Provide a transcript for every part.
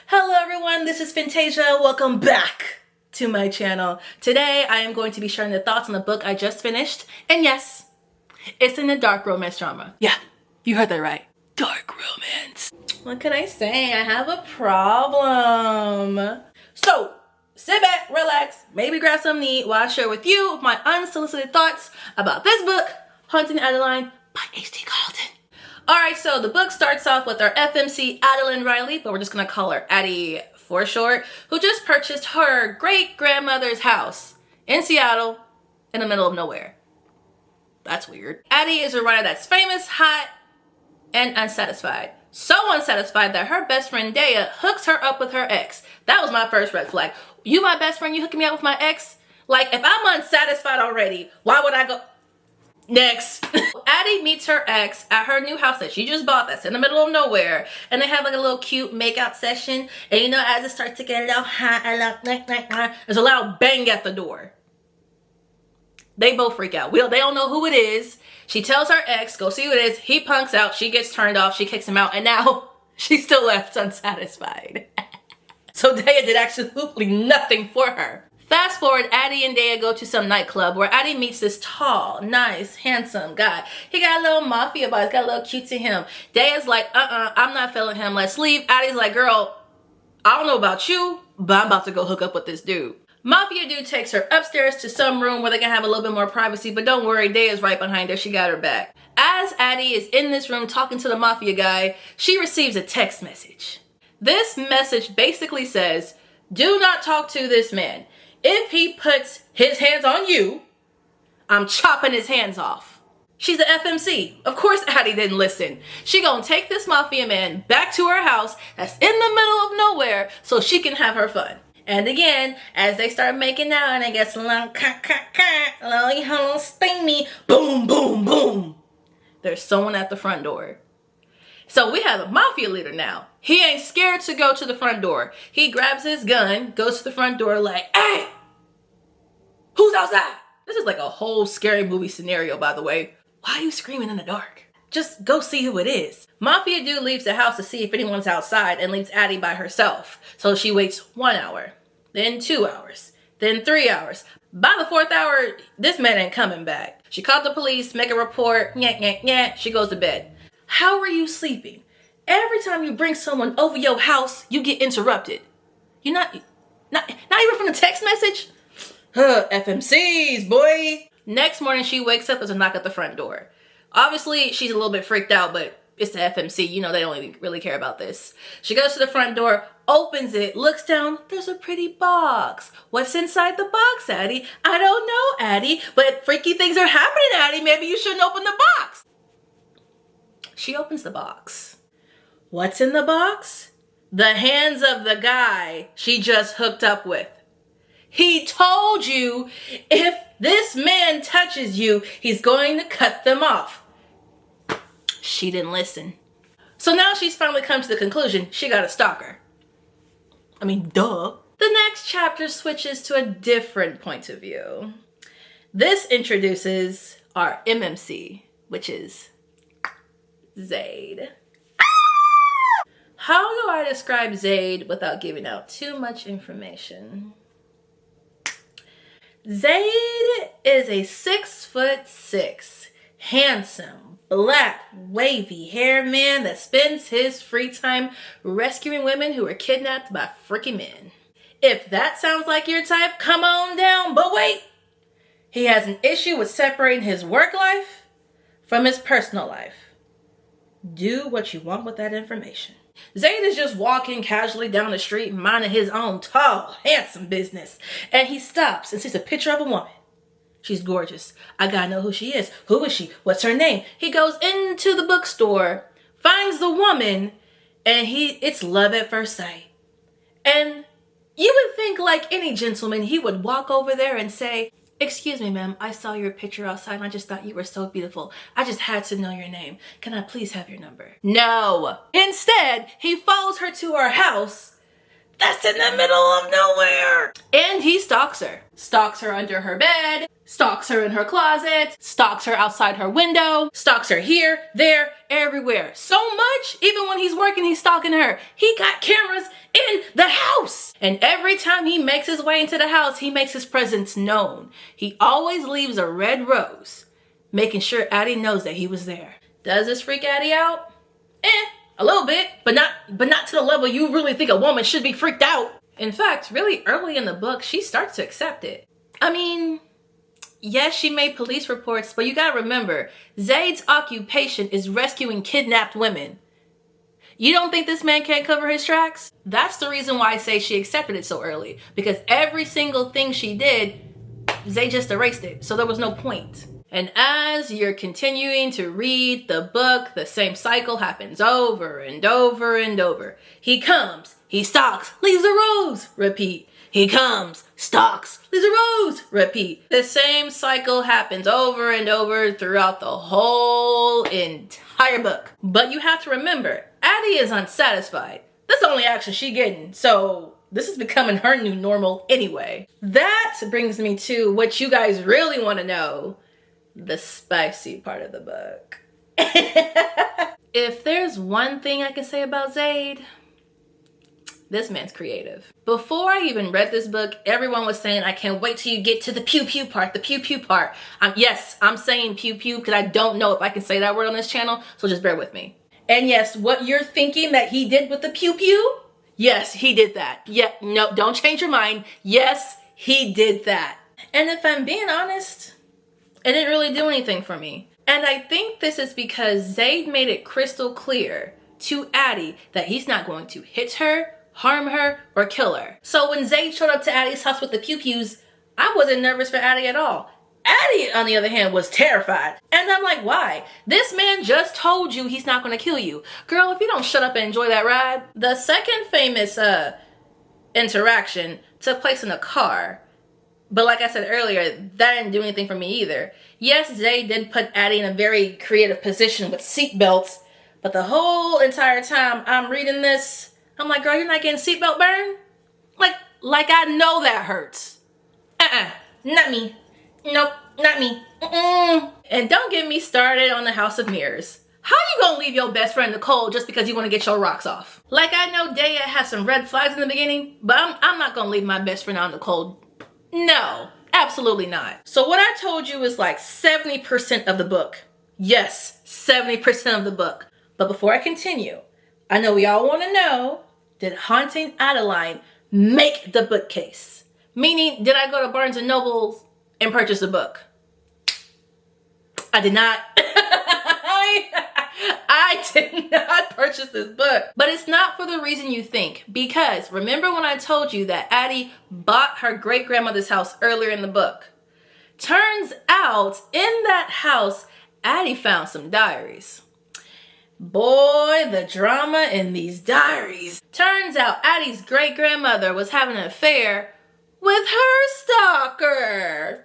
Hello everyone, this is Fantasia. Welcome back to my channel. Today I am going to be sharing the thoughts on the book I just finished. And yes, it's in a dark romance genre. Yeah, you heard that right. Dark romance. What can I say? I have a problem. So, sit back, relax, maybe grab something to eat while I share with you my unsolicited thoughts about this book, Haunting Adeline by H.D. Carlton. Alright, so the book starts off with our FMC Adeline Riley, but we're just gonna call her Addie for short, who just purchased her great-grandmother's house in Seattle in the middle of nowhere. That's weird. Addie is a writer that's famous, hot, and unsatisfied. So unsatisfied that her best friend Dea hooks her up with her ex. That was my first red flag. You my best friend, you hooking me up with my ex? Like, if I'm unsatisfied already, why would I go... Next. Addie meets her ex at her new house that she just bought that's in the middle of nowhere. And they have like a little cute makeout session. And you know, as it starts to get a little hot, there's a loud bang at the door. They both freak out. They don't know who it is. She tells her ex, go see who it is. He punks out. She gets turned off. She kicks him out. And now she's still left unsatisfied. So Dea did absolutely nothing for her. Fast forward, Addie and Dea go to some nightclub where Addie meets this tall, nice, handsome guy. He got a little mafia vibe, got a little cute to him. Dea's like, I'm not feeling him, let's leave. Addie's like, girl, I don't know about you, but I'm about to go hook up with this dude. Mafia dude takes her upstairs to some room where they can have a little bit more privacy, but don't worry, Dea's right behind her, she got her back. As Addie is in this room talking to the mafia guy, she receives a text message. This message basically says, do not talk to this man. If he puts his hands on you, I'm chopping his hands off. She's the FMC. Of course Addie didn't listen. She gonna take this mafia man back to her house that's in the middle of nowhere so she can have her fun. And again, as they start making out and it gets a little a little steamy, boom, boom, boom. There's someone at the front door. So we have a mafia leader now. He ain't scared to go to the front door. He grabs his gun, goes to the front door like, hey, who's outside? This is like a whole scary movie scenario, by the way. Why are you screaming in the dark? Just go see who it is. Mafia dude leaves the house to see if anyone's outside and leaves Addie by herself. So she waits 1 hour, then 2 hours, then 3 hours. By the 4th hour, this man ain't coming back. She called the police, make a report, she goes to bed. How are you sleeping? Every time you bring someone over your house, you get interrupted. You're not even from the text message? FMCs, boy. Next morning, she wakes up, there's a knock at the front door. Obviously, she's a little bit freaked out, but it's the FMC. You know, they don't even really care about this. She goes to the front door, opens it, looks down. There's a pretty box. What's inside the box, Addie? I don't know, Addie, but freaky things are happening, Addie. Maybe you shouldn't open the box. She opens the box. What's in the box? The hands of the guy she just hooked up with. He told you if this man touches you, he's going to cut them off. She didn't listen. So now she's finally come to the conclusion she got a stalker. I mean, duh. The next chapter switches to a different point of view. This introduces our MMC, which is Zaid. How do I describe Zaid without giving out too much information? Zaid is a 6'6", handsome, black, wavy hair man that spends his free time rescuing women who are kidnapped by freaky men. If that sounds like your type, come on down, but wait! He has an issue with separating his work life from his personal life. Do what you want with that information. Zaid is just walking casually down the street, minding his own tall, handsome business. And he stops and sees a picture of a woman. She's gorgeous. I gotta know who she is. Who is she? What's her name? He goes into the bookstore, finds the woman, and it's love at first sight. And you would think, like any gentleman, he would walk over there and say, excuse me, ma'am, I saw your picture outside and I just thought you were so beautiful. I just had to know your name. Can I please have your number? No. Instead, he follows her to her house that's in the middle of nowhere. And he stalks her. Stalks her under her bed, stalks her in her closet, stalks her outside her window, stalks her here, there, everywhere. So much, even when he's working, he's stalking her. He got cameras in And every time he makes his way into the house, he makes his presence known. He always leaves a red rose, making sure Addie knows that he was there. Does this freak Addie out? A little bit, but not to the level you really think a woman should be freaked out. In fact, really early in the book, she starts to accept it. I mean, yes, she made police reports, but you gotta remember, Zaid's occupation is rescuing kidnapped women. You don't think this man can't cover his tracks? That's the reason why I say she accepted it so early. Because every single thing she did, Zaid just erased it. So there was no point. And as you're continuing to read the book, the same cycle happens over and over and over. He comes, he stalks, leaves a rose, repeat. He comes, stalks, leaves a rose, repeat. The same cycle happens over and over throughout the whole entire book. But you have to remember, Addie is unsatisfied. That's the only action she's getting, so this is becoming her new normal anyway. That brings me to what you guys really want to know, the spicy part of the book. If there's one thing I can say about Zaid, this man's creative. Before I even read this book, everyone was saying, I can't wait till you get to the pew pew part, the pew pew part. Yes, I'm saying pew pew because I don't know if I can say that word on this channel, so just bear with me. And yes, what you're thinking that he did with the pew pew, yes, he did that. Yeah, no, don't change your mind. Yes, he did that. And if I'm being honest, it didn't really do anything for me. And I think this is because Zaid made it crystal clear to Addie that he's not going to hit her, harm her, or kill her. So when Zaid showed up to Addie's house with the pew-pews, I wasn't nervous for Addie at all. Addie, on the other hand, was terrified. And I'm like, why? This man just told you he's not going to kill you. Girl, if you don't shut up and enjoy that ride. The second famous interaction took place in a car. But like I said earlier, that didn't do anything for me either. Yes, Zaid did put Addie in a very creative position with seatbelts. But the whole entire time I'm reading this, I'm like, girl, you're not getting seatbelt burn? Like I know that hurts. Not me. Nope, not me. And don't get me started on the House of Mirrors. How you gonna leave your best friend Nicole just because you want to get your rocks off? Like, I know Daya has some red flags in the beginning, but I'm not gonna leave my best friend on Nicole. No, absolutely not. So what I told you is like 70% of the book. Yes, 70% of the book. But before I continue, I know we all want to know, did Haunting Adeline make the bookcase? Meaning, did I go to Barnes & Noble and purchase a book? I did not. I did not purchase this book. But it's not for the reason you think. Because remember when I told you that Addie bought her great-grandmother's house earlier in the book? Turns out, in that house, Addie found some diaries. Boy, the drama in these diaries. Turns out Addie's great-grandmother was having an affair with her stalker.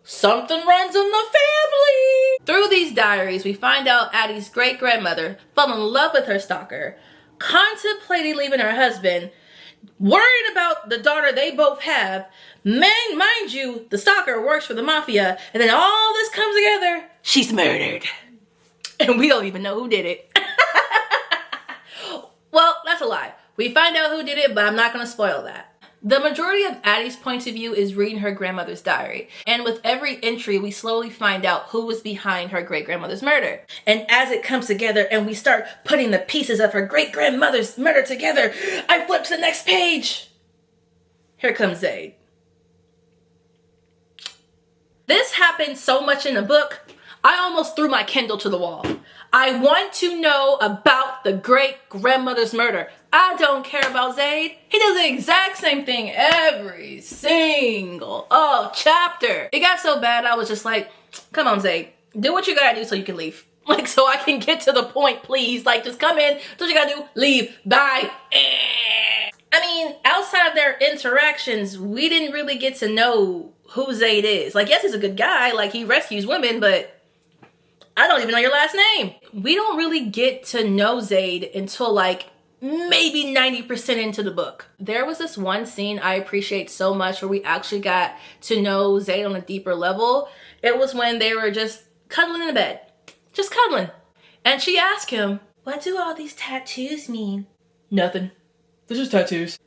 Something runs in the family. Through these diaries, we find out Addie's great-grandmother fell in love with her stalker, contemplated leaving her husband, worried about the daughter they both have. Mind you, the stalker works for the mafia, and then all this comes together, she's murdered. And we don't even know who did it. Well, that's a lie. We find out who did it, but I'm not going to spoil that. The majority of Addie's point of view is reading her grandmother's diary. And with every entry, we slowly find out who was behind her great-grandmother's murder. And as it comes together and we start putting the pieces of her great-grandmother's murder together, I flip to the next page. Here comes Zaid. This happened so much in the book, I almost threw my Kindle to the wall. I want to know about the great-grandmother's murder. I don't care about Zaid. He does the exact same thing every single chapter. It got so bad, I was just like, come on, Zaid. Do what you gotta do so you can leave. Like, so I can get to the point, please. Like, just come in, do what you gotta do, leave, bye. I mean, outside of their interactions, we didn't really get to know who Zaid is. Like, yes, he's a good guy. Like, he rescues women, but I don't even know your last name. We don't really get to know Zaid until like maybe 90% into the book. There was this one scene I appreciate so much where we actually got to know Zaid on a deeper level. It was when they were just cuddling in the bed. Just cuddling. And she asked him, what do all these tattoos mean? Nothing. They're just tattoos.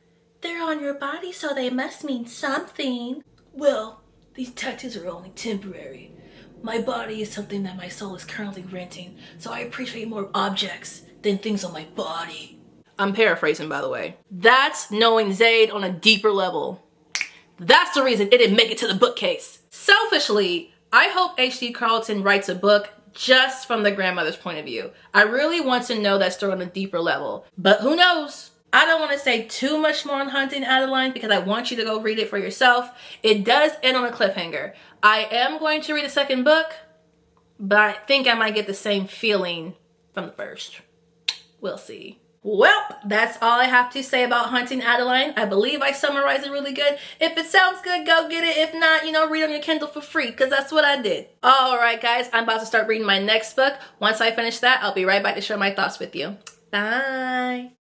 They're on your body, so they must mean something. Well, these tattoos are only temporary. My body is something that my soul is currently renting, so I appreciate more objects than things on my body. I'm paraphrasing, by the way. That's knowing Zayd on a deeper level. That's the reason it didn't make it to the bookcase. Selfishly, I hope H.D. Carlton writes a book just from the grandmother's point of view. I really want to know that story on a deeper level, but who knows? I don't want to say too much more on Haunting Adeline because I want you to go read it for yourself. It does end on a cliffhanger. I am going to read a second book, but I think I might get the same feeling from the first. We'll see. Well, that's all I have to say about Haunting Adeline. I believe I summarized it really good. If it sounds good, go get it. If not, read on your Kindle for free because that's what I did. All right, guys, I'm about to start reading my next book. Once I finish that, I'll be right back to share my thoughts with you. Bye.